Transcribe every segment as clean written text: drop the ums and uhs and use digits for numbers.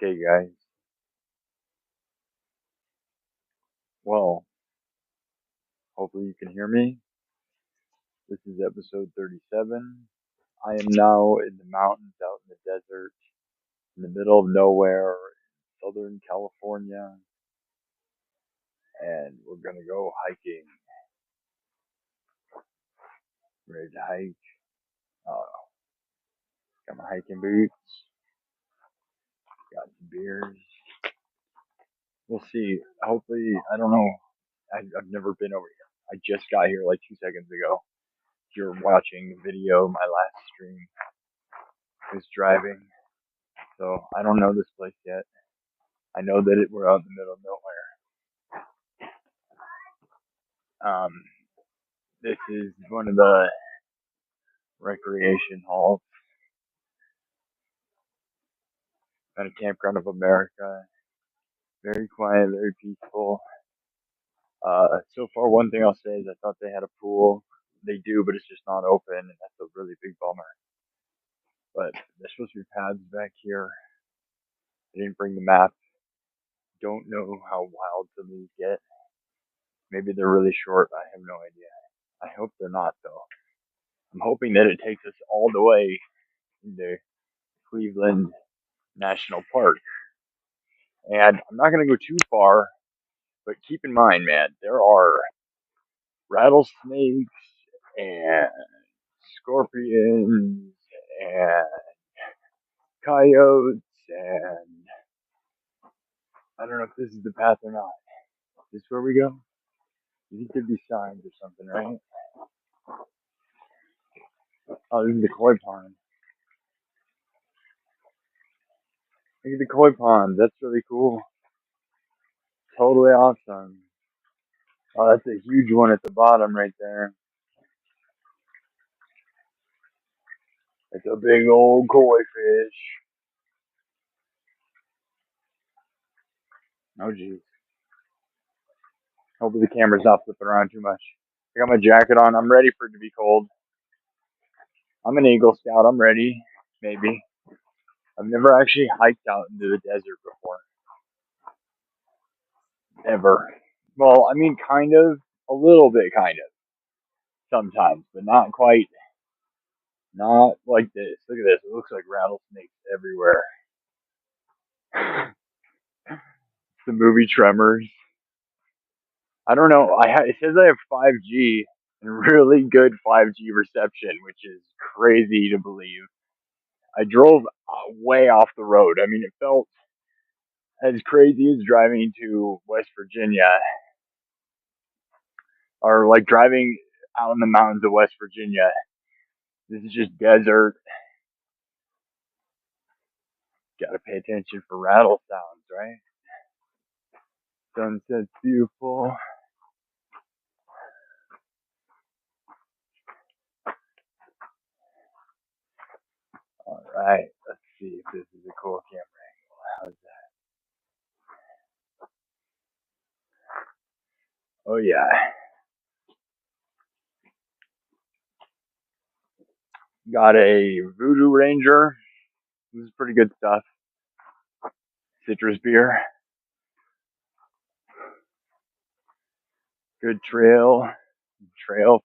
Okay, guys. Well, hopefully you can hear me. This is episode 37. I am now in the mountains out in the desert, in the middle of nowhere, in Southern California, and we're gonna go hiking. Ready to hike? Uh, got my hiking boots, got some beers. We'll see. Hopefully, I don't know. I've never been over here. I just got here like 2 seconds ago. If you're watching the video, my last stream was driving. So I don't know this place yet. I know that we're out in the middle of nowhere. This is one of the recreation halls at a campground of America. Very quiet, very peaceful. So far, one thing I'll say is I thought they had a pool. They do, but it's just not open, and that's a really big bummer. But there's supposed to be pads back here. I didn't bring the map. Don't know how wild some of these get. Maybe they're really short. I have no idea. I hope they're not, though. I'm hoping that it takes us all the way into Cleveland National Park. And I'm not going to go too far, but keep in mind, man, there are rattlesnakes and scorpions and coyotes and I don't know if this is the path or not. Is this where we go? You think there'd be signs or something, right? Oh, this is the koi pond. Look at the koi pond. That's really cool. Totally awesome. Oh, that's a huge one at the bottom right there. It's a big old koi fish. Oh, jeez. Hopefully the camera's not flipping around too much. I got my jacket on. I'm ready for it to be cold. I'm an Eagle Scout. I'm ready. Maybe. I've never actually hiked out into the desert before. Ever. Well, I mean, kind of. A little bit, kind of. Sometimes, but not quite. Not like this. Look at this. It looks like rattlesnakes everywhere. It's the movie Tremors. I don't know. It says I have 5G and really good 5G reception, which is crazy to believe. I drove way off the road. I mean, it felt as crazy as driving to West Virginia or like driving out in the mountains of West Virginia. This is just desert. Got to pay attention for rattle sounds, right? Sunset's beautiful. All right, let's see if this is a cool camera angle. How's that? Oh yeah, got a Voodoo Ranger. This is pretty good stuff. Citrus beer. Good trail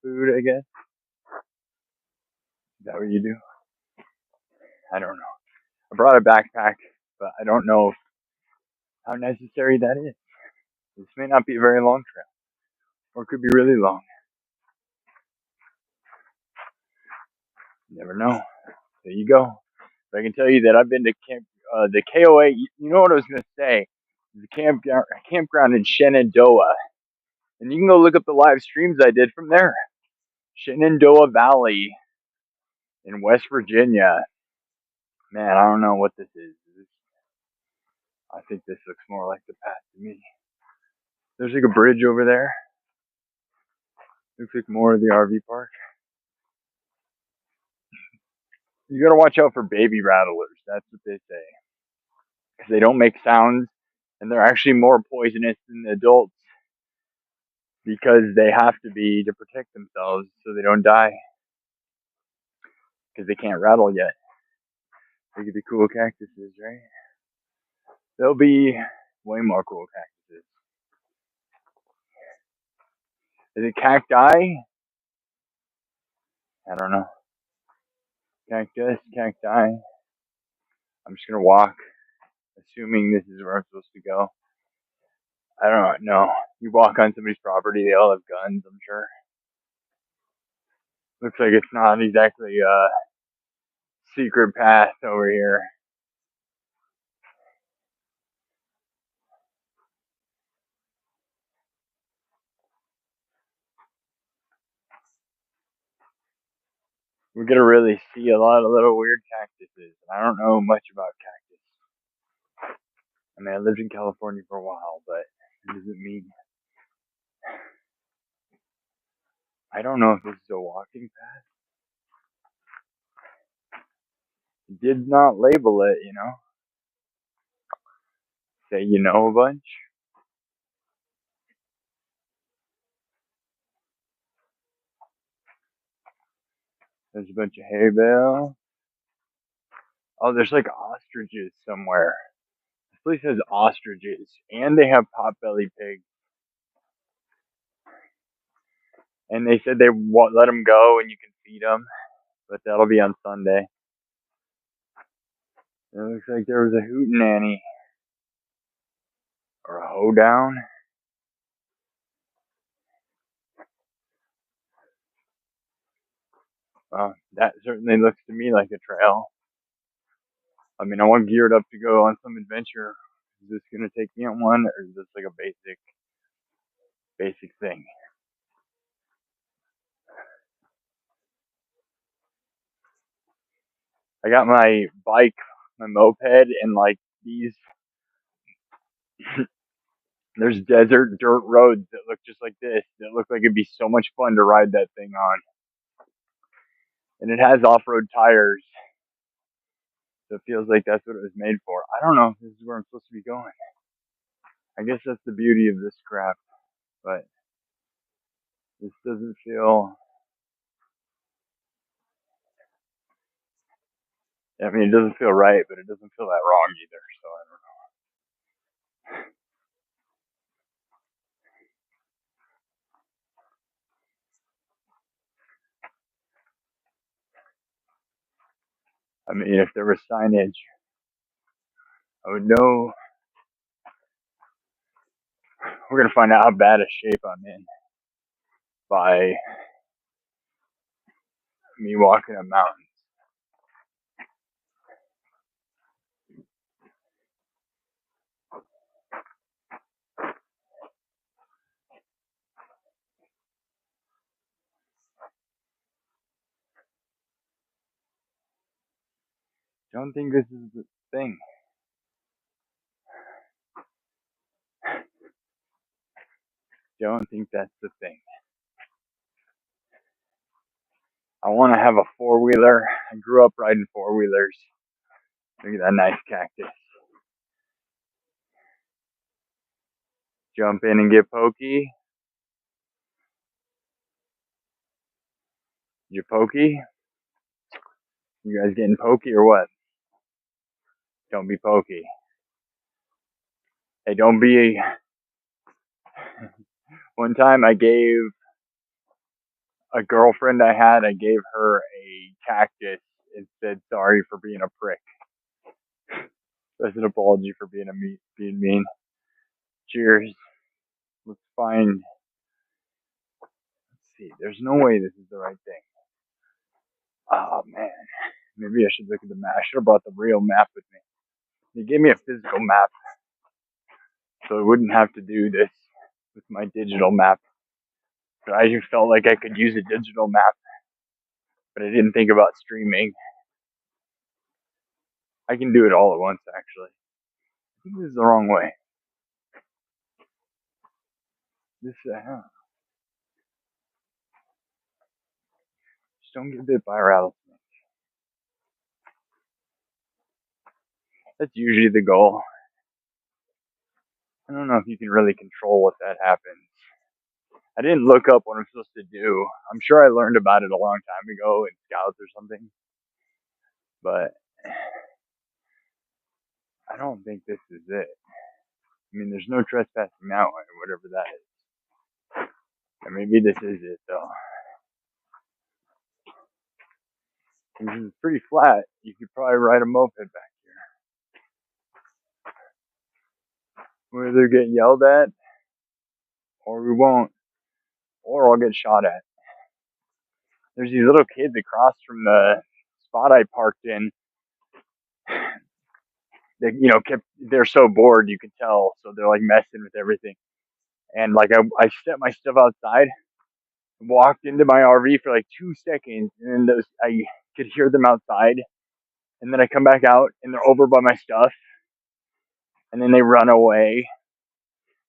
food, I guess. Is that what you do? I don't know. I brought a backpack, but I don't know how necessary that is. This may not be a very long trail, or it could be really long. You never know. There you go. But I can tell you that I've been to the KOA. You know what I was going to say? The campground in Shenandoah, and you can go look up the live streams I did from there. Shenandoah Valley in West Virginia. Man, I don't know what this is. I think this looks more like the path to me. There's like a bridge over there. Looks like more of the RV park. You gotta watch out for baby rattlers. That's what they say. Because they don't make sounds, and they're actually more poisonous than the adults because they have to be to protect themselves so they don't die. Because they can't rattle yet. Look at the cool cactuses, right? There'll be way more cool cactuses. Is it cacti? I don't know. Cactus, cacti. I'm just gonna walk, assuming this is where I'm supposed to go. I don't know. You walk on somebody's property, they all have guns, I'm sure. Looks like it's not exactly a secret path over here. We're gonna really see a lot of little weird cactuses. I don't know much about cactus. I mean, I lived in California for a while, but it doesn't mean. I don't know if this is a walking path. It did not label it, Say you know a bunch. There's a bunch of hay bale. Oh, there's like ostriches somewhere. This place has ostriches, and they have potbelly pigs. And they said they won't let them go, and you can feed them, but that'll be on Sunday. It looks like there was a hootenanny or a hoedown. Well, that certainly looks to me like a trail. I mean, I want geared up to go on some adventure. Is this gonna take me on one, or is this like a basic thing? I got my bike, my moped, and like these. There's desert dirt roads that look just like this. That look like it'd be so much fun to ride that thing on. And it has off-road tires, so it feels like that's what it was made for. I don't know if this is where I'm supposed to be going. I guess that's the beauty of this crap, but this doesn't feel. I mean, it doesn't feel right, but it doesn't feel that wrong either. So I don't know. I mean, if there was signage, I would know. We're gonna find out how bad a shape I'm in by me walking a mountain. Don't think this is the thing. Don't think that's the thing. I want to have a four-wheeler. I grew up riding four-wheelers. Look at that nice cactus. Jump in and get pokey. You pokey? You guys getting pokey or what? Don't be pokey. Hey, don't be. One time I gave a girlfriend I gave her a cactus and said sorry for being a prick. As an apology for being mean. Cheers. Let's find. Let's see. There's no way this is the right thing. Oh man. Maybe I should look at the map. I should have brought the real map with me. They gave me a physical map, so I wouldn't have to do this with my digital map. So I just felt like I could use a digital map, but I didn't think about streaming. I can do it all at once, actually. I think this is the wrong way. This, just don't get bit by a rattlesnake. That's usually the goal. I don't know if you can really control what that happens. I didn't look up what I'm supposed to do. I'm sure I learned about it a long time ago in Scouts or something, but I don't think this is it. I mean, there's no trespassing that way, whatever that is. And maybe this is it, though. This is pretty flat. You could probably ride a moped back here. We'll either get yelled at, or we won't, or I'll get shot at. There's these little kids across from the spot I parked in. They, they're so bored, you can tell, so they're like messing with everything. And like I set my stuff outside, walked into my RV for like 2 seconds, and then I could hear them outside. And then I come back out, and they're over by my stuff, and then they run away.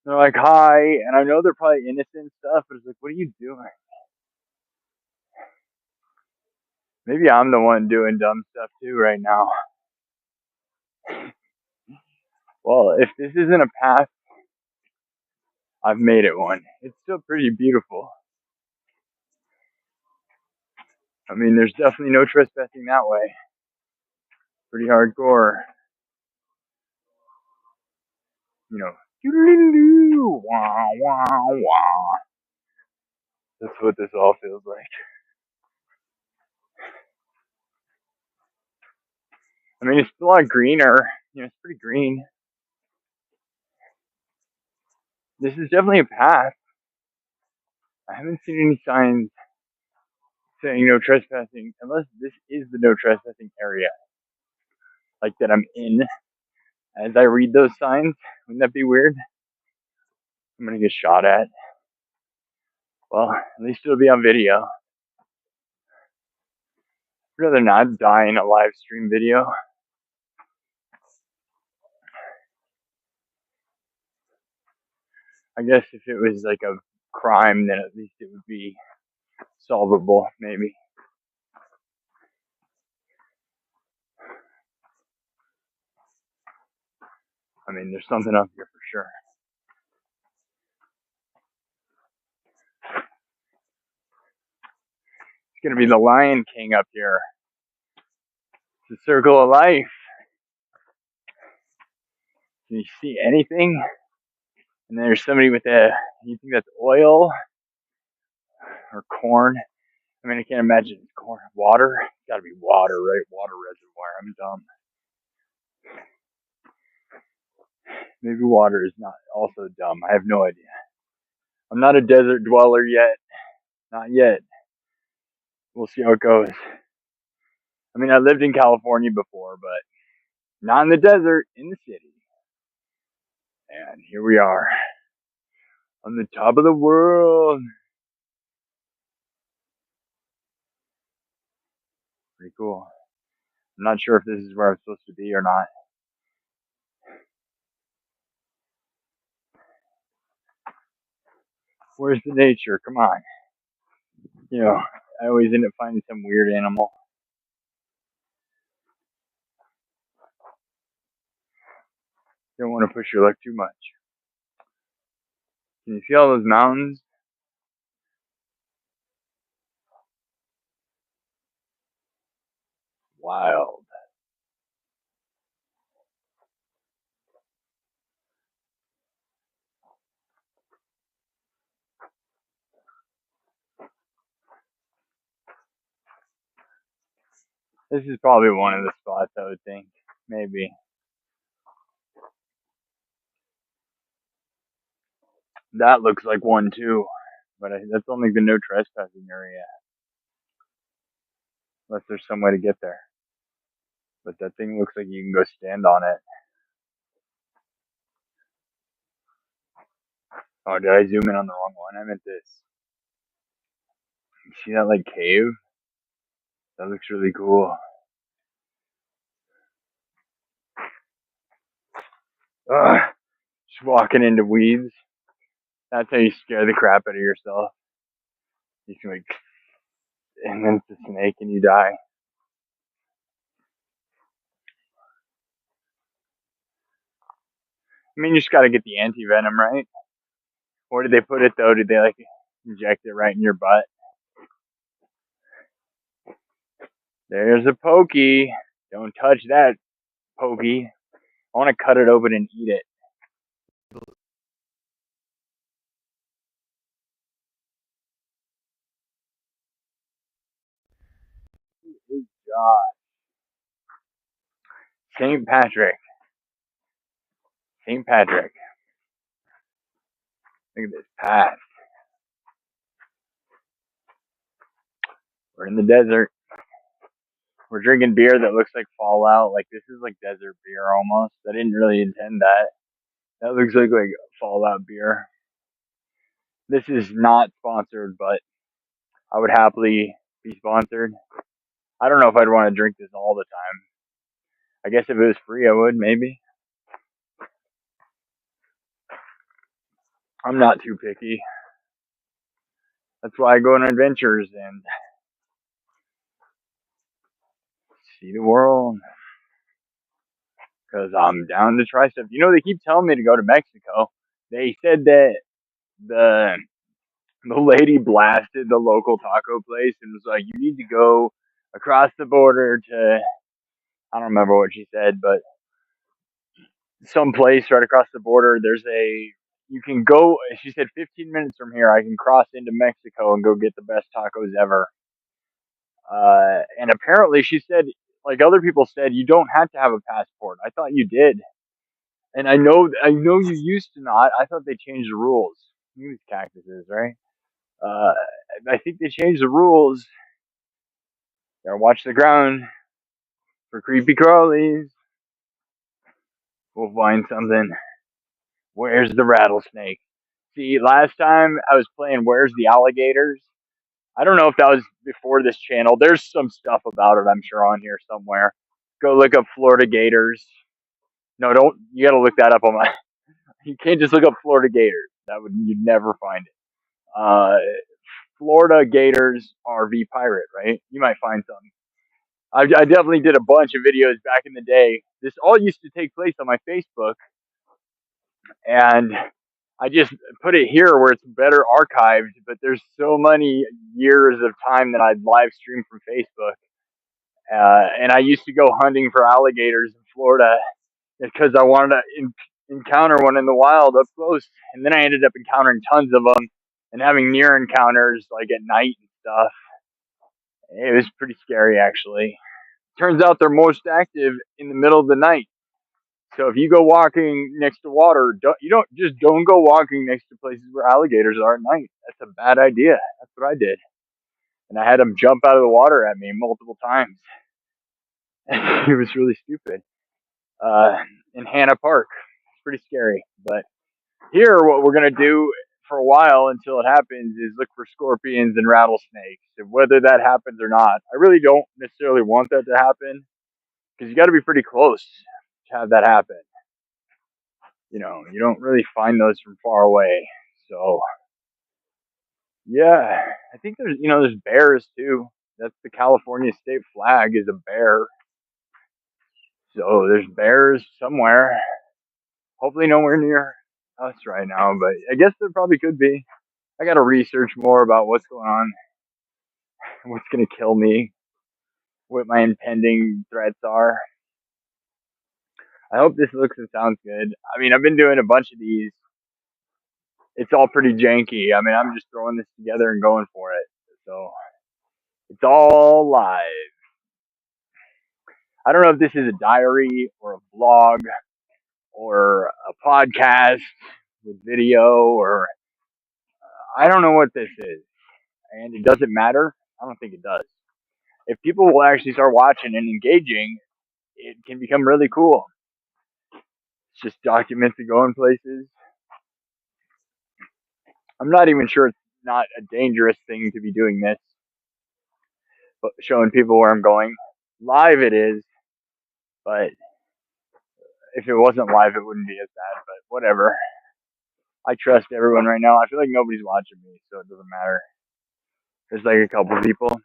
They're like, "Hi," and I know they're probably innocent stuff, but it's like, what are you doing? Maybe I'm the one doing dumb stuff too right now. Well, if this isn't a path, I've made it one. It's still pretty beautiful. I mean, there's definitely no trespassing that way. Pretty hardcore. You know, wah, wah, wah. That's what this all feels like. I mean, it's a lot greener. It's pretty green. This is definitely a path. I haven't seen any signs saying no trespassing, unless this is the no trespassing area, like that I'm in. As I read those signs, wouldn't that be weird? I'm gonna get shot at. Well, at least it'll be on video. I'd rather not die in a live stream video. I guess if it was like a crime, then at least it would be solvable, maybe. I mean, there's something up here for sure. It's gonna be the Lion King up here. It's the circle of life. Can you see anything? And there's somebody with you think that's oil or corn? I mean, I can't imagine it's corn. Water? It's gotta be water, right? Water reservoir. I'm dumb. Maybe water is not also dumb. I have no idea. I'm not a desert dweller yet. Not yet. We'll see how it goes. I mean, I lived in California before, but not in the desert, in the city. And here we are on the top of the world. Pretty cool. I'm not sure if this is where I'm supposed to be or not. Where's the nature? Come on. I always end up finding some weird animal. Don't want to push your luck too much. Can you see all those mountains? Wild. This is probably one of the spots, I would think. Maybe. That looks like one too. But that's only the no trespassing area. Unless there's some way to get there. But that thing looks like you can go stand on it. Oh, did I zoom in on the wrong one? I meant this. You see that like cave? That looks really cool. Ugh, just walking into weeds. That's how you scare the crap out of yourself. You can like, and then it's a snake and you die. I mean, you just gotta get the anti-venom, right? Where did they put it though? Did they like inject it right in your butt? There's a pokey. Don't touch that, pokey. I want to cut it open and eat it. God, St. Patrick. St. Patrick. Look at this path. We're in the desert. We're drinking beer that looks like Fallout. Like this is like desert beer almost. I didn't really intend that. That looks like Fallout beer. This is not sponsored, but I would happily be sponsored. I don't know if I'd want to drink this all the time. I guess if it was free, I would maybe. I'm not too picky. That's why I go on adventures and see the world. Because I'm down to try stuff. You know, they keep telling me to go to Mexico. They said that the the lady blasted the local taco place and was like, "You need to go across the border to." I don't remember what she said, but some place right across the border. There's a you can go. She said 15 minutes from here, I can cross into Mexico and go get the best tacos ever. And apparently, she said, like other people said, you don't have to have a passport. I thought you did, and I know you used to not. I thought they changed the rules. These cactuses, right? Uh, I think they changed the rules. Gotta watch the ground for creepy crawlies. We'll find something. Where's the rattlesnake? See, last time I was playing Where's the Alligators? I don't know if that was before this channel. There's some stuff about it, I'm sure, on here somewhere. Go look up Florida Gators. No, don't. You gotta look that up on my. You can't just look up Florida Gators. That would you'd never find it. Uh, Florida Gators RV Pirate, right? You might find something. I definitely did a bunch of videos back in the day. This all used to take place on my Facebook, and I just put it here where it's better archived. But there's so many years of time that I'd live stream from Facebook, and I used to go hunting for alligators in Florida because I wanted to encounter one in the wild up close. And then I ended up encountering tons of them and having near encounters like at night and stuff. It was pretty scary, actually. Turns out they're most active in the middle of the night. So if you go walking next to water, don't go walking next to places where alligators are at night. That's a bad idea. That's what I did, and I had them jump out of the water at me multiple times. It was really stupid. Uh, in Hannah Park, it's pretty scary. But here, what we're gonna do for a while until it happens is look for scorpions and rattlesnakes. And whether that happens or not, I really don't necessarily want that to happen because you got to be pretty close to have that happen. You don't really find those from far away. So yeah, I think there's bears too. That's the California state flag is a bear. So there's bears somewhere. Hopefully nowhere near us right now, but I guess there probably could be. I got to research more about what's going on, what's going to kill me, what my impending threats are. I hope this looks and sounds good. I mean, I've been doing a bunch of these. It's all pretty janky. I mean, I'm just throwing this together and going for it. So it's all live. I don't know if this is a diary or a vlog or a podcast with video or I don't know what this is. And it doesn't matter. I don't think it does. If people will actually start watching and engaging, it can become really cool. It's just documents that go in places. I'm not even sure it's not a dangerous thing to be doing this, but showing people where I'm going. Live it is, but if it wasn't live, it wouldn't be as bad. But whatever. I trust everyone right now. I feel like nobody's watching me, so it doesn't matter. There's like a couple people.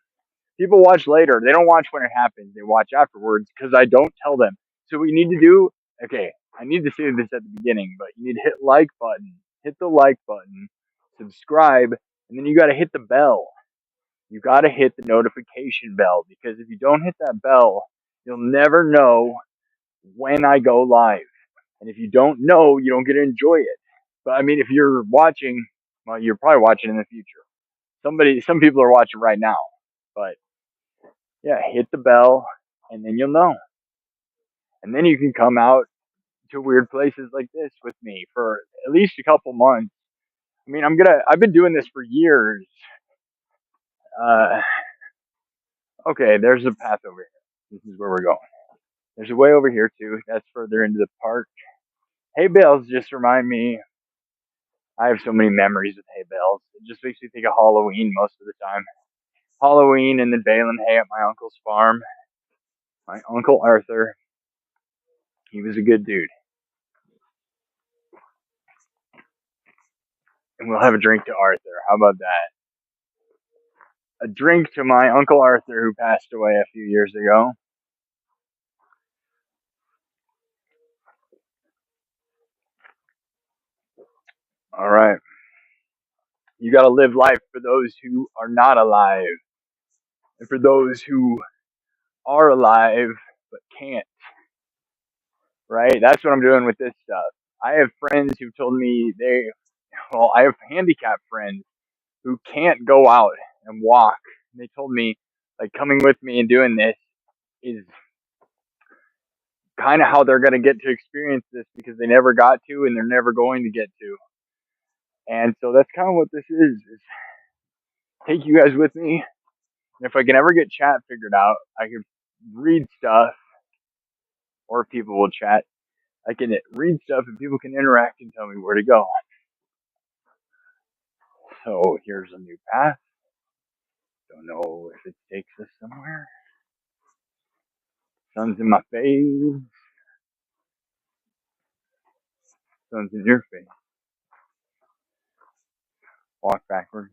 People watch later. They don't watch when it happens. They watch afterwards because I don't tell them. So what you need to do, okay, I need to say this at the beginning, but you need to hit like button, hit the like button, subscribe, and then you got to hit the bell. You got to hit the notification bell because if you don't hit that bell, you'll never know when I go live. And if you don't know, you don't get to enjoy it. But I mean, if you're watching, well, you're probably watching in the future. Some people are watching right now. But yeah, hit the bell, and then you'll know. And then you can come out to weird places like this with me for at least a couple months. I mean, I've been doing this for years. Uh, okay, there's a path over here. This is where we're going. There's a way over here too. That's further into the park. Hay bales just remind me. I have so many memories with hay bales. It just makes me think of Halloween most of the time. Halloween and then baling hay at my uncle's farm. My uncle Arthur, he was a good dude. And we'll have a drink to Arthur. How about that? A drink to my Uncle Arthur who passed away a few years ago. All right. You got to live life for those who are not alive and for those who are alive but can't, right? That's what I'm doing with this stuff. I have friends who told me I have handicapped friends who can't go out and walk. They told me, like, coming with me and doing this is kind of how they're going to get to experience this because they never got to and they're never going to get to. And so that's kind of what this is take you guys with me. And if I can ever get chat figured out, I can read stuff, or people will chat. I can read stuff and people can interact and tell me where to go. So here's a new path. Don't know if it takes us somewhere. Sun's in my face. Sun's in your face. Walk backwards.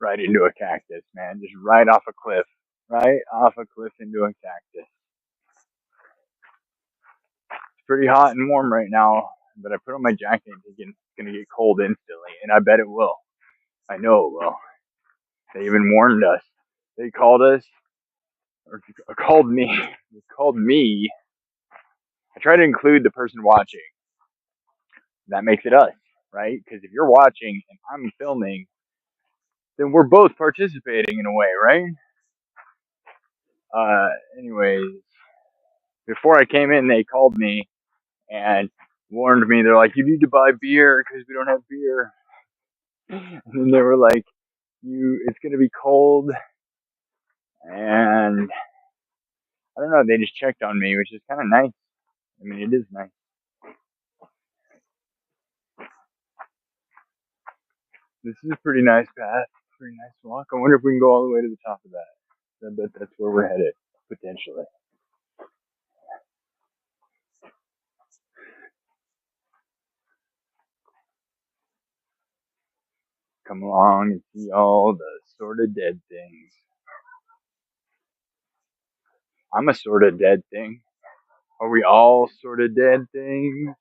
Right into a cactus, man. Just right off a cliff. Right off a cliff into a cactus. It's pretty hot and warm right now, but I put on my jacket and it's gonna get cold instantly, and I bet it will. I know it will. They even warned us. They called us, or called me. They called me. I try to include the person watching. That makes it us, right? Because if you're watching and I'm filming, then we're both participating in a way, right? Anyways, before I came in, they called me and warned me. They're like, "You need to buy beer because we don't have beer." And then they were like, it's gonna be cold," and I don't know. They just checked on me, which is kind of nice. I mean, it is nice. This is a pretty nice path, pretty nice walk. I wonder if we can go all the way to the top of that. I bet that's where we're headed, potentially. Come along and see all the sort of dead things. I'm a sort of dead thing. Are we all sort of dead things?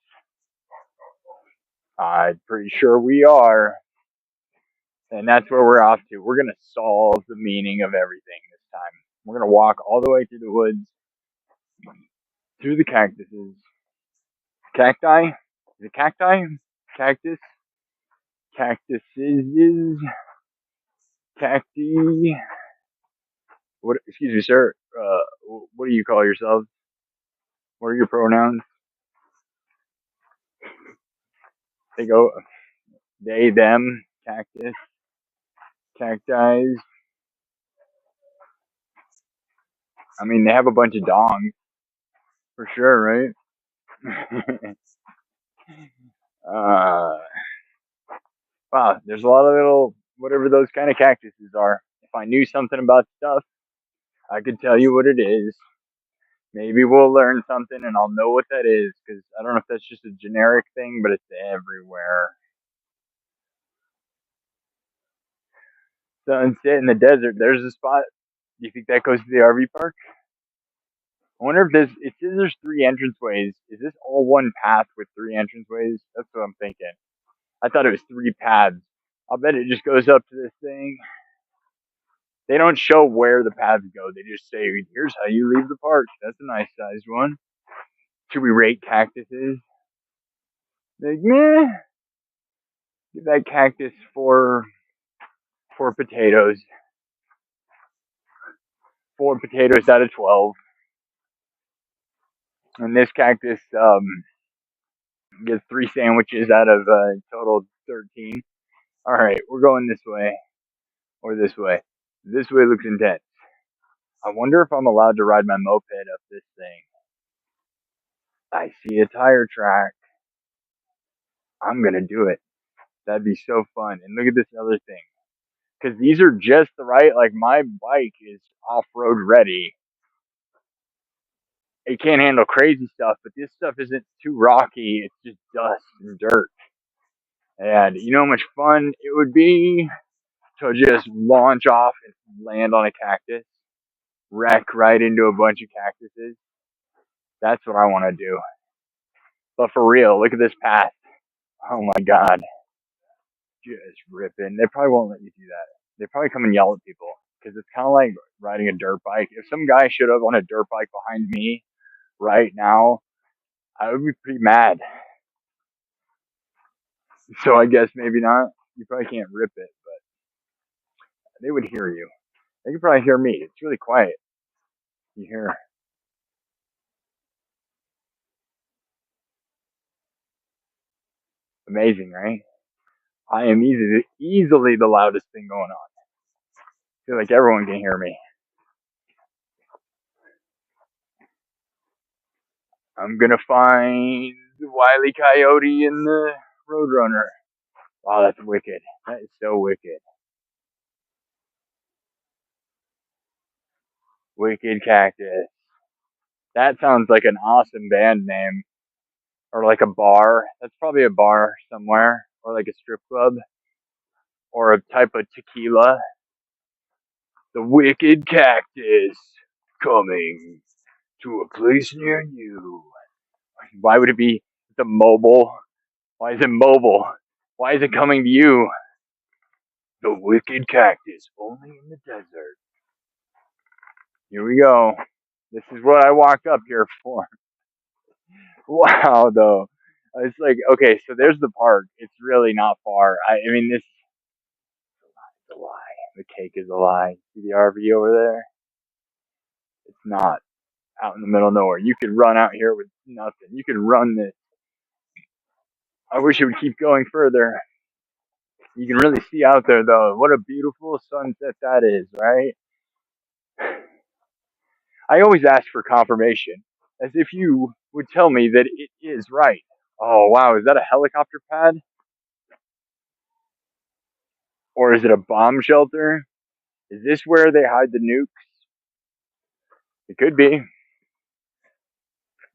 I'm pretty sure we are. And that's where we're off to. We're going to solve the meaning of everything this time. We're going to walk all the way through the woods, through the cactuses. Cacti? Is it cacti? Cactus? Cactuses? Cacti? What? Excuse me, sir. What do you call yourselves? What are your pronouns? They go they, them, cactus, cacti. I mean, they have a bunch of dongs for sure, right? uh, wow, there's a lot of little whatever those kind of cactuses are. If I knew something about stuff, I could tell you what it is. Maybe we'll learn something and I'll know what that is because I don't know if that's just a generic thing, but it's everywhere. Sunset in the desert. There's a spot. Do you think that goes to the RV park? I wonder if it says there's three entranceways. Is this all one path with three entranceways? That's what I'm thinking. I thought it was three paths. I'll bet it just goes up to this thing. They don't show where the paths go. They just say, "Here's how you leave the park." That's a nice sized one. Should we rate cactuses? Like, meh. Give that cactus four potatoes. 4 potatoes out of 12. And this cactus gets 3 sandwiches out of total 13. All right, we're going this way or this way. This way looks intense. I wonder if I'm allowed to ride my moped up this thing. I see a tire track. I'm gonna do it. That'd be so fun. And look at this other thing. Because these are just the right, like my bike is off-road ready. It can't handle crazy stuff, but this stuff isn't too rocky. It's just dust and dirt. And you know how much fun it would be to just launch off and land on a cactus, wreck right into a bunch of cactuses. That's what I want to do. But for real, look at this path. Oh my god. Just ripping. They probably won't let you do that. They probably come and yell at people because it's kind of like riding a dirt bike. If some guy showed up on a dirt bike behind me right now, I would be pretty mad. So I guess maybe not. You probably can't rip it, but they would hear you. They could probably hear me. It's really quiet. You hear amazing, right? I am easily the loudest thing going on. I feel like everyone can hear me. I'm gonna find the Wile E. Coyote and the Roadrunner. Wow, that's wicked. That is so wicked. Wicked Cactus. That sounds like an awesome band name. Or like a bar. That's probably a bar somewhere. Or like a strip club. Or a type of tequila. The Wicked Cactus. Coming to a place near you. Why would it be the mobile? Why is it mobile? Why is it coming to you? The Wicked Cactus. Only in the desert. Here we go. This is what I walked up here for. Wow, though. It's like, okay, so there's the park. It's really not far. I mean, this is a lie. The cake is a lie. See the RV over there? It's not out in the middle of nowhere. You could run out here with nothing. You could run this. I wish it would keep going further. You can really see out there, though. What a beautiful sunset that is, right? I always ask for confirmation, as if you would tell me that it is right. Oh, wow, is that a helicopter pad? Or is it a bomb shelter? Is this where they hide the nukes? It could be.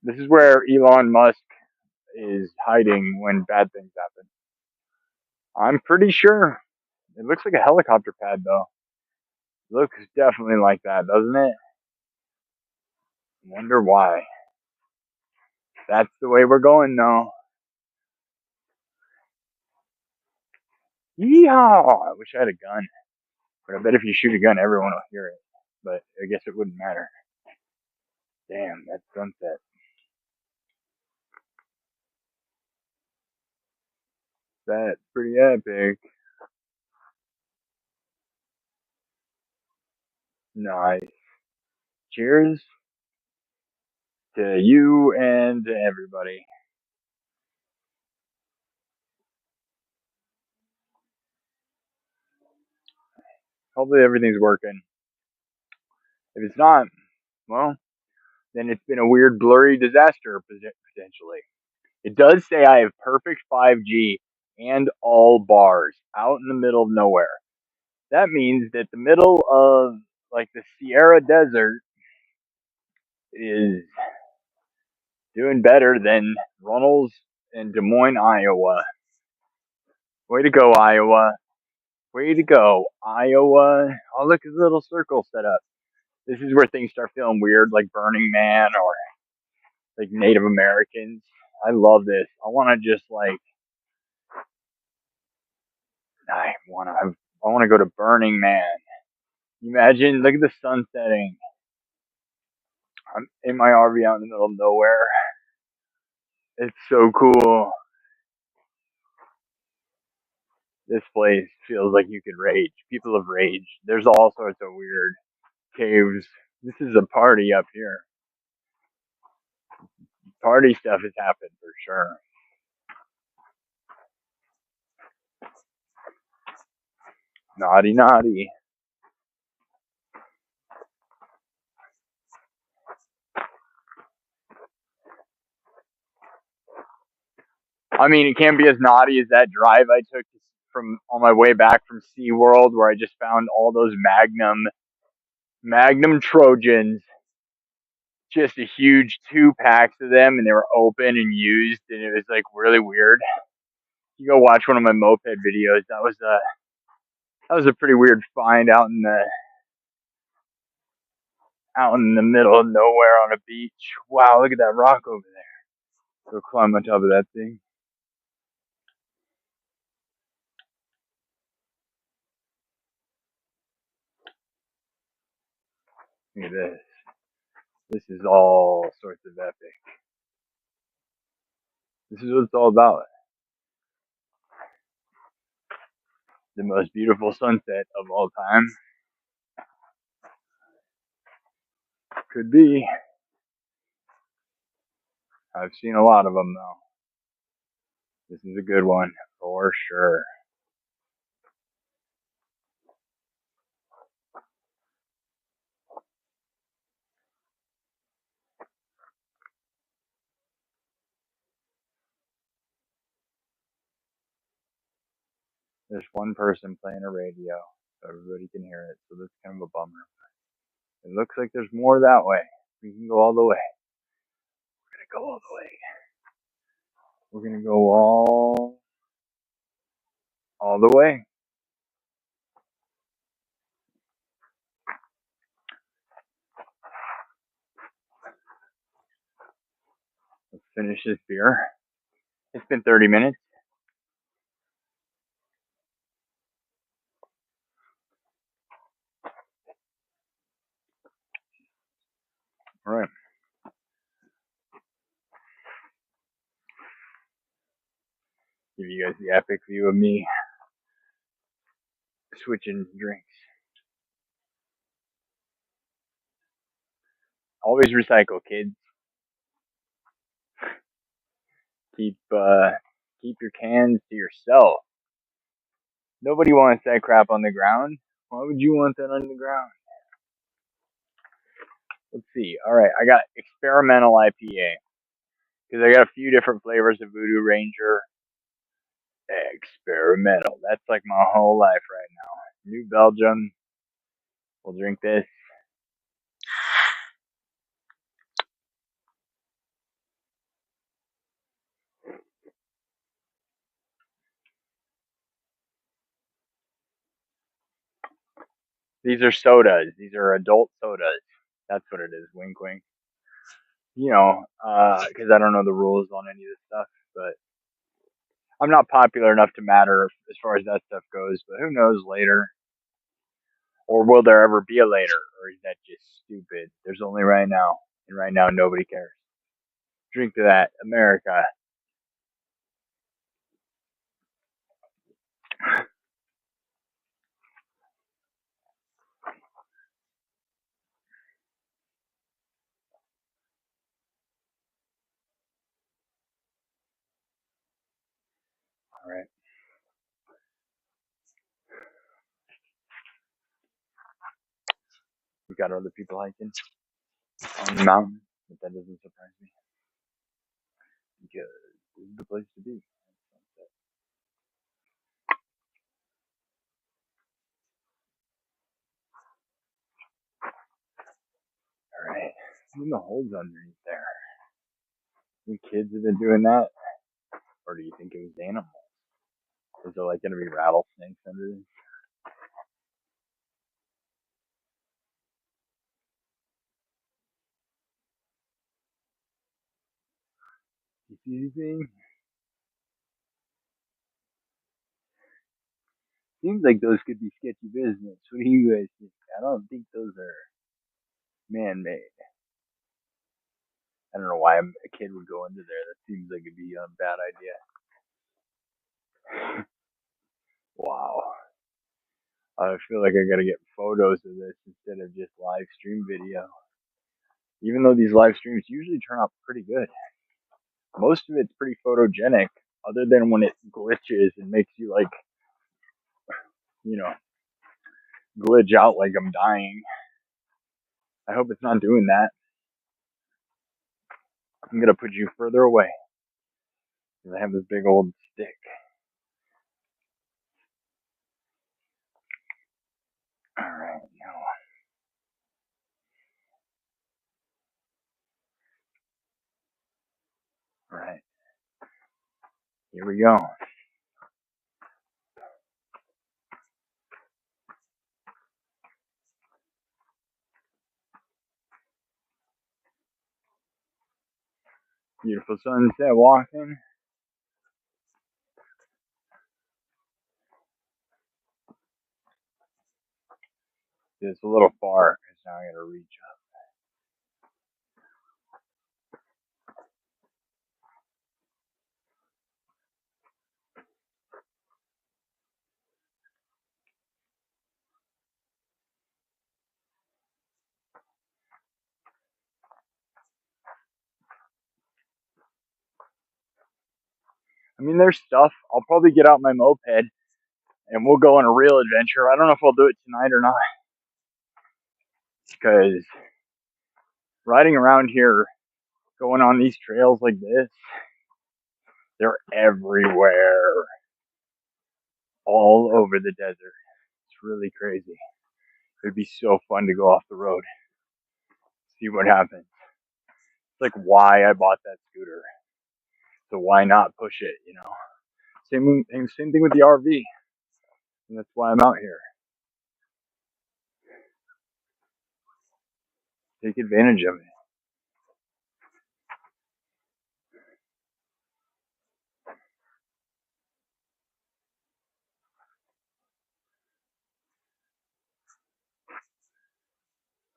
This is where Elon Musk is hiding when bad things happen. I'm pretty sure. It looks like a helicopter pad, though. It looks definitely like that, doesn't it? Wonder why. That's the way we're going, though. Yeehaw! I wish I had a gun. But I bet if you shoot a gun, everyone will hear it. But I guess it wouldn't matter. Damn, that sunset. That's pretty epic. Nice. Cheers to you and to everybody. Hopefully everything's working. If it's not, well, then it's been a weird, blurry disaster potentially. It does say I have perfect 5G and all bars out in the middle of nowhere. That means that the middle of like the Sierra Desert is doing better than Runnels and Des Moines, Iowa. Way to go, Iowa. Way to go, Iowa. Oh, look at the little circle set up. This is where things start feeling weird, like Burning Man or like Native Americans. I love this. I want to just like, I want to go to Burning Man. Imagine, look at the sun setting. I'm in my RV out in the middle of nowhere. It's so cool. This place feels like you could rage. People have raged. There's all sorts of weird caves. This is a party up here. Party stuff has happened for sure. Naughty, naughty. I mean, it can't be as naughty as that drive I took from on my way back from SeaWorld where I just found all those Magnum Trojans, just a huge 2 packs of them, and they were open and used, and it was like really weird. You go watch one of my moped videos. That was a pretty weird find out in the middle of nowhere on a beach. Wow, look at that rock over there. Go climb on top of that thing. Look at this. This is all sorts of epic. This is what it's all about. The most beautiful sunset of all time. Could be. I've seen a lot of them though. This is a good one for sure. There's one person playing a radio, so everybody can hear it. So that's kind of a bummer. It looks like there's more that way. We can go all the way. We're gonna go all the way. We're gonna go all the way. Let's finish this beer. It's been 30 minutes. All right. Give you guys the epic view of me switching drinks. Always recycle, kids. Keep your cans to yourself. Nobody wants that crap on the ground. Why would you want that on the ground? Let's see. All right, I got experimental IPA because I got a few different flavors of Voodoo Ranger. Experimental. That's like my whole life right now. New Belgium. We'll drink this. These are sodas. These are adult sodas. That's what it is. Wink, wink. You know, because I don't know the rules on any of this stuff, but I'm not popular enough to matter as far as that stuff goes. But who knows later? Or will there ever be a later? Or is that just stupid? There's only right now, and right now nobody cares. Drink to that, America. All right. We got other people hiking on the mountain, but that doesn't surprise me because this is the place to be. All right. Look at the holes underneath there. You kids have been doing that, or do you think it was animals? Is there like gonna be rattlesnakes under this? You see anything? Seems like those could be sketchy business. What do you guys think? I don't think those are man-made. I don't know why a kid would go into there. That seems like it'd be a bad idea. Wow. I feel like I gotta get photos of this instead of just live stream video. Even though these live streams usually turn out pretty good. Most of it's pretty photogenic, other than when it glitches and makes you like, you know, glitch out like I'm dying. I hope it's not doing that. I'm gonna put you further away. Because I have this big old stick. Alright, now. Alright. Here we go. Beautiful sunset walking. It's a little far because now I gotta reach up. I mean, there's stuff. I'll probably get out my moped and we'll go on a real adventure. I don't know if I'll do it tonight or not. Because riding around here, going on these trails like this, they're everywhere. All over the desert. It's really crazy. It'd be so fun to go off the road. See what happens. It's like why I bought that scooter. So why not push it, you know? Same thing with the RV. And that's why I'm out here. Take advantage of it.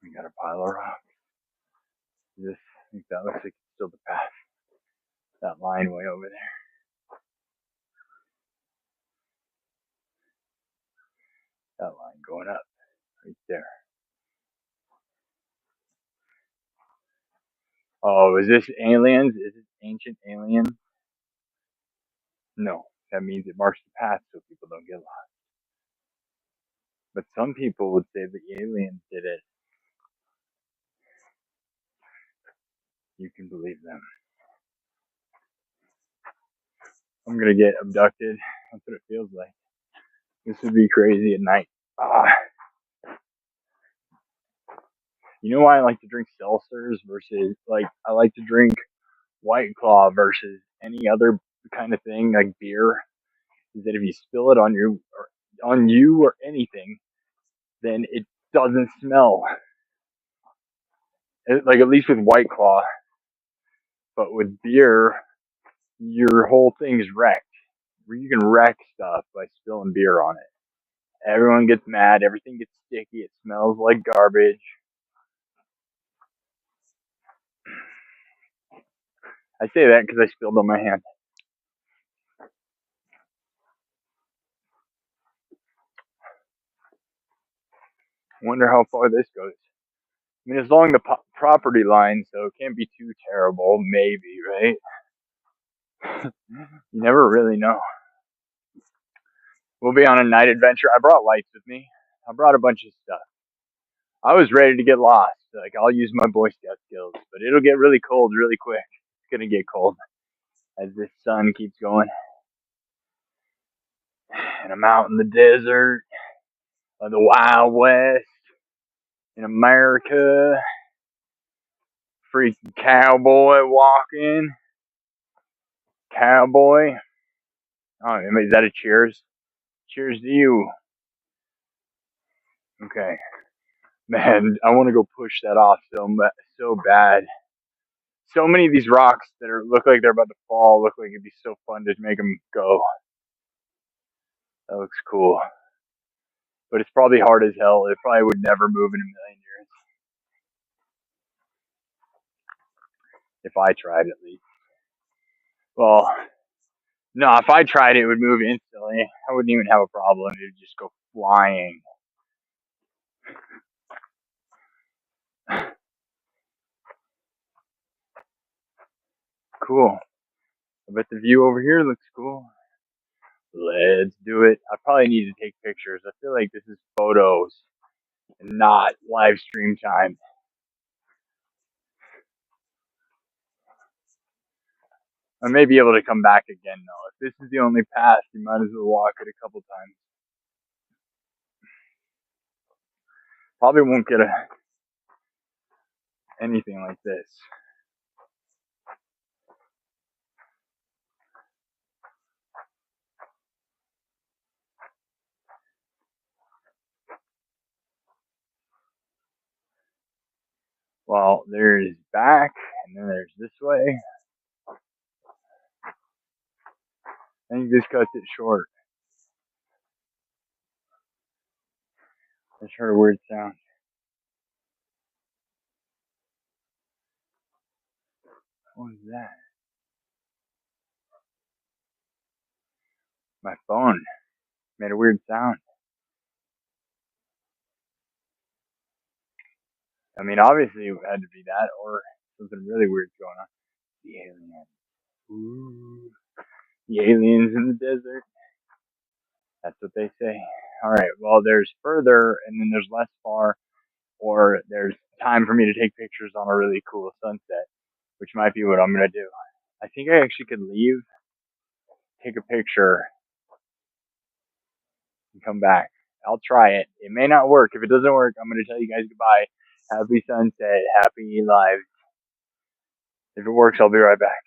We got a pile of rocks. I think that looks like it's still the path. That line way over there. That line going up. Right there. Oh, is this aliens? Is it ancient aliens? No. That means it marks the path so people don't get lost. But some people would say the aliens did it. You can believe them. I'm gonna get abducted. That's what it feels like. This would be crazy at night. Ah. You know why I like to drink seltzers versus like I like to drink White Claw versus any other kind of thing like beer? Is that if you spill it on you or anything, then it doesn't smell. Like at least with White Claw, but with beer, your whole thing's wrecked. You can wreck stuff by spilling beer on it. Everyone gets mad. Everything gets sticky. It smells like garbage. I say that because I spilled on my hand. Wonder how far this goes. I mean, it's along the property line, so it can't be too terrible. Maybe, right? You never really know. We'll be on a night adventure. I brought lights with me. I brought a bunch of stuff. I was ready to get lost. Like, I'll use my Boy Scout skills, but it'll get really cold really quick. It's gonna get cold as this sun keeps going. And I'm out in the desert of the Wild West in America. Freaking cowboy walking. Cowboy. Oh, is that a cheers? Cheers to you. Okay. Man, I want to go push that off so bad. So many of these rocks that look like they're about to fall look like it'd be so fun to make them go. That looks cool. But it's probably hard as hell. It probably would never move in a million years. If I tried at least. Well, no, if I tried it would move instantly. I wouldn't even have a problem. It would just go flying. Cool. I bet the view over here looks cool. Let's do it. I probably need to take pictures. I feel like this is photos and not live stream time. I may be able to come back again though. If this is the only path, you might as well walk it a couple times. Probably won't get anything like this. Well, there's back, and then there's this way. I think this cuts it short. I just heard a weird sound. What was that? My phone made a weird sound. I mean, obviously it had to be that, or something really weird's going on. The aliens. Ooh. The aliens in the desert. That's what they say. Alright, well, there's further, and then there's less far, or there's time for me to take pictures on a really cool sunset, which might be what I'm going to do. I think I actually could leave, take a picture, and come back. I'll try it. It may not work. If it doesn't work, I'm going to tell you guys goodbye. Happy sunset. Happy live. If it works, I'll be right back.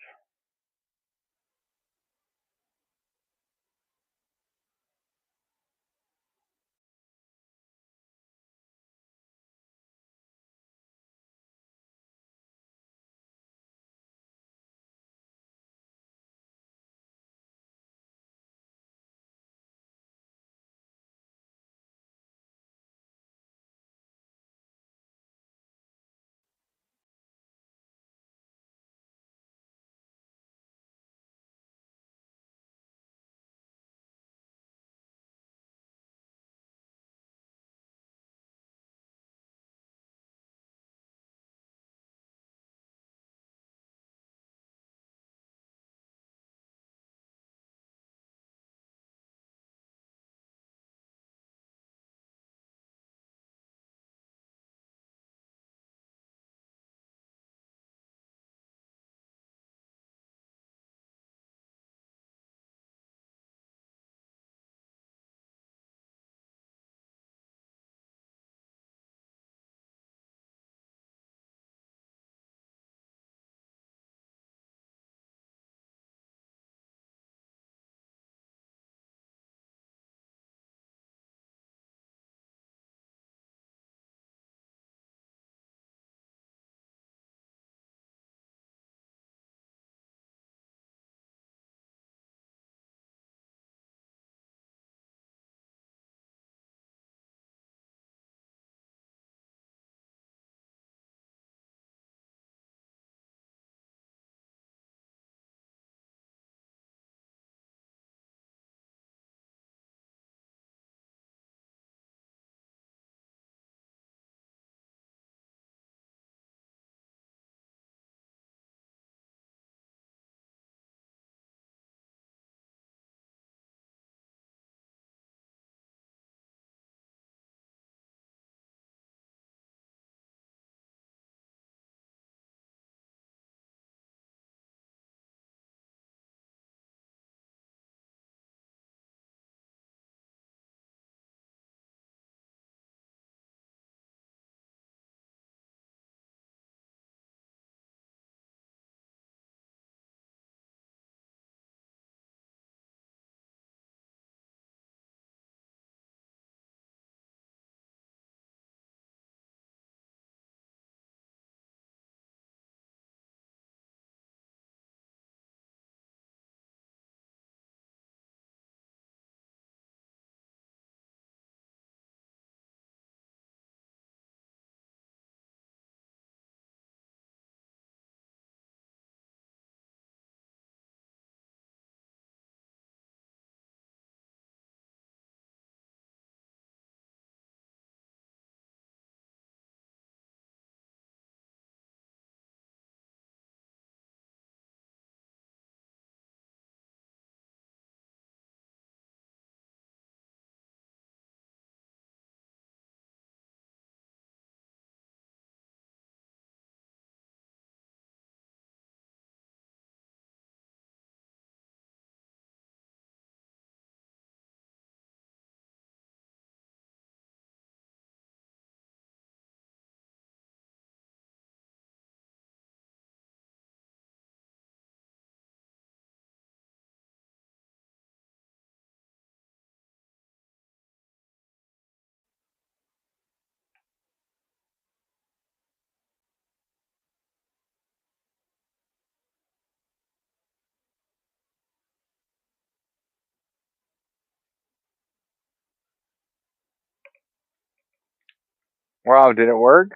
Wow, did it work?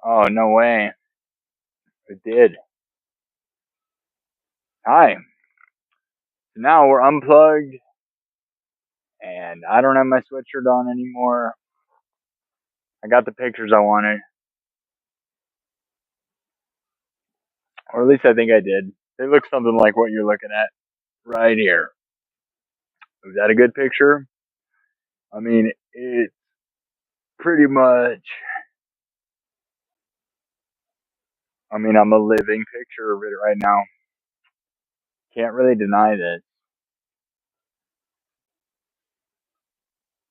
Oh, no way. It did. Hi. So now we're unplugged, and I don't have my sweatshirt on anymore. I got the pictures I wanted, or at least I think I did. They look something like what you're looking at right here. Was that a good picture? I mean, it's pretty much. I mean, I'm a living picture of it right now. Can't really deny this.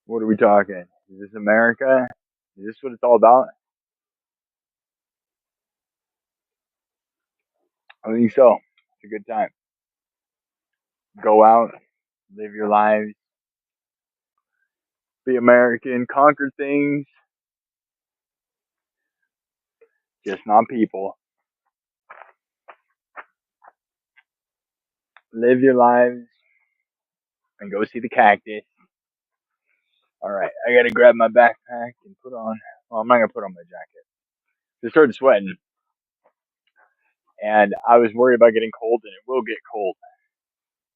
What are we talking? Is this America? Is this what it's all about? I think so. It's a good time. Go out, live your lives, be American, conquer things, just not people. Live your lives and go see the cactus. All right, I gotta grab my backpack and put on. Well, I'm not gonna put on my jacket. I started sweating, and I was worried about getting cold, and it will get cold.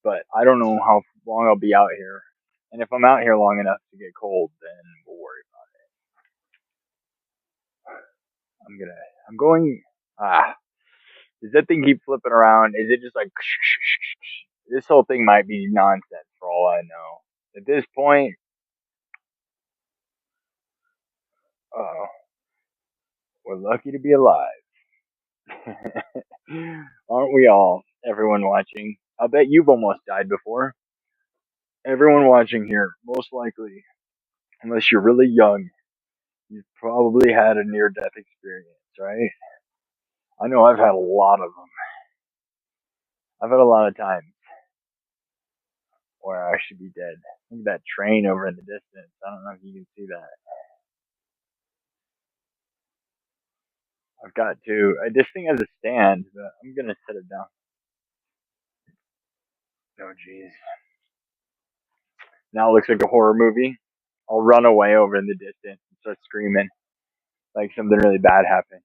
But I don't know how long I'll be out here. And if I'm out here long enough to get cold, then we'll worry about it. I'm going. Ah, does that thing keep flipping around? Is it just like this whole thing might be nonsense for all I know? At this point, oh, we're lucky to be alive. Aren't we all? Everyone watching. I bet you've almost died before. Everyone watching here, most likely, unless you're really young, you've probably had a near death experience, right? I know I've had a lot of them. I've had a lot of times where I should be dead. Look at that train over in the distance. I don't know if you can see that. I've got to. This thing has a stand, but I'm gonna set it down. Oh jeez. Now it looks like a horror movie. I'll run away over in the distance and start screaming like something really bad happened.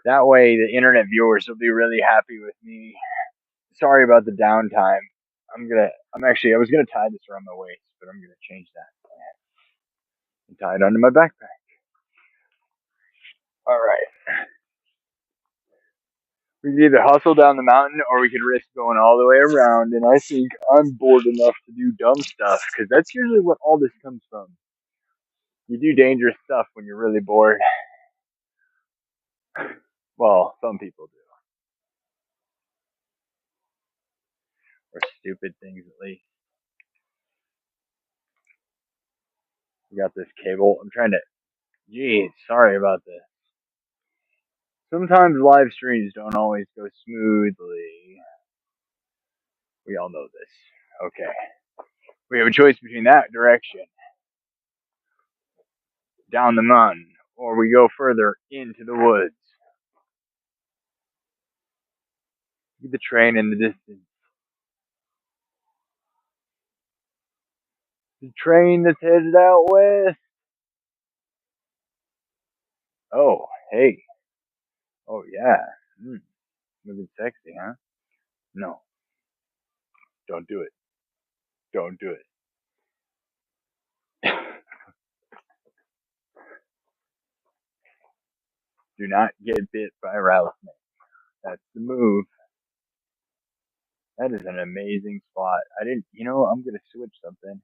That way, the internet viewers will be really happy with me. Sorry about the downtime. I was gonna tie this around my waist, but I'm gonna change that and tie it under my backpack. All right. We could either hustle down the mountain or we could risk going all the way around. And I think I'm bored enough to do dumb stuff because that's usually what all this comes from. You do dangerous stuff when you're really bored. Well, some people do, or stupid things at least. We got this cable. I'm trying to. Geez, sorry about this. Sometimes live streams don't always go smoothly. We all know this. Okay. We have a choice between that direction, down the mountain, or we go further into the woods. Look at the train in the distance. The train that's headed out west. Oh, hey. Oh, yeah. Mm, looking sexy, huh? No, don't do it. Don't do it. Do not get bit by a rattlesnake. That's the move. That is an amazing spot. I didn't, I'm going to switch something.